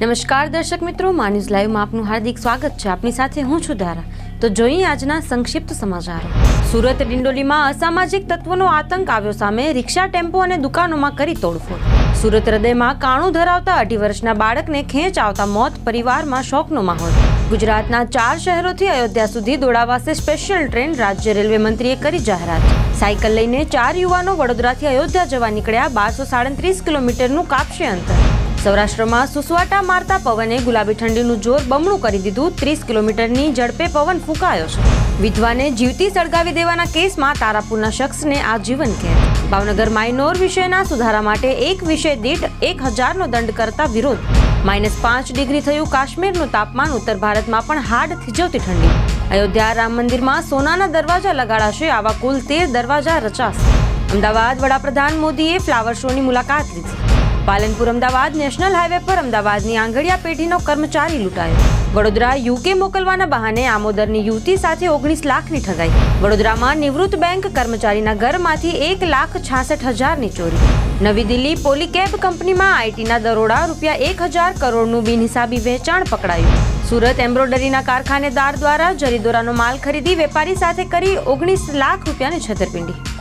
નમસ્કાર દર્શક મિત્રો, માન્યુઝ લાઈવમાં આપનું હાર્દિક સ્વાગત છે. આપની સાથે હું છું ધારા. તો જોઈએ આજના સંક્ષિપ્ત સમાચારો. સુરત ડિંડોલીમાં અસામાજિક તત્વોનો આતંક આવ્યો સામે. રિક્ષા, ટેમ્પો અને દુકાનોમાં કરી તોડફોડ. સુરત હૃદયમાં કાણું ધરાવતા 2.5 વર્ષના બાળકને ખેંચ આવતા મોત. પરિવારમાં શોકનો માહોલ. ગુજરાતના 4 શહેરોથી અયોધ્યા સુધી દોડાવાશે સ્પેશિયલ ટ્રેન. રાજ્ય રેલવે મંત્રીએ કરી જાહેરાત. સાયકલ લઈને 4 યુવાનો વડોદરાથી અયોધ્યા જવા નીકળ્યા. 1237 કિલોમીટરનું કાપશે અંતર. સૌરાષ્ટ્રમાં સુસવાટા મારતા પવને ગુલાબી ઠંડીનું જોર બમણું કરી દીધું. 30 કિલોમીટરની ઝડપે પવન ફૂંકાયો છે. વિધવાને જીવતી સળગાવી દેવાના કેસમાં તારાપુરના શખ્સને આજીવન કેદ. ભાવનગર માઇનોર વિષયના સુધારા માટે એક વિષય દીઠ 1000નો દંડ કરતા વિરોધ. -5 ડિગ્રી થયું કાશ્મીરનું તાપમાન. ઉત્તર ભારતમાં પણ હાડ થીજવતી ઠંડી. અયોધ્યા રામ મંદિરમાં સોનાના દરવાજા લગાડાશે. આવા કુલ 13 દરવાજા રચાશે. અમદાવાદ વડાપ્રધાન મોદીએ ફ્લાવર શોની મુલાકાત લીધી. પાલનપુર અમદાવાદ નેશનલ હાઈવે પર અમદાવાદની આંગળીયા પેઢીનો કર્મચારી લૂંટાયો. વડોદરા યુકે મોકલવાના બહાને આમોદરની યુવતી સાથે 19 લાખની ઠગાઈ. વડોદરામાં નિવૃત્ત બેંક કર્મચારીના ઘરમાંથી 1,66,000ની ચોરી. નવી દિલ્હી પોલીકેબ કંપનીમાં આઈટીના દરોડા. ₹1,000 કરોડનું બિનહિસાબી વેચાણ પકડાયું. સુરત એમ્બ્રોડરીના કારખાનેદાર દ્વારા જરીદોરાનો માલ ખરીદી વેપારી સાથે કરી ₹19 લાખની છેતરપિંડી.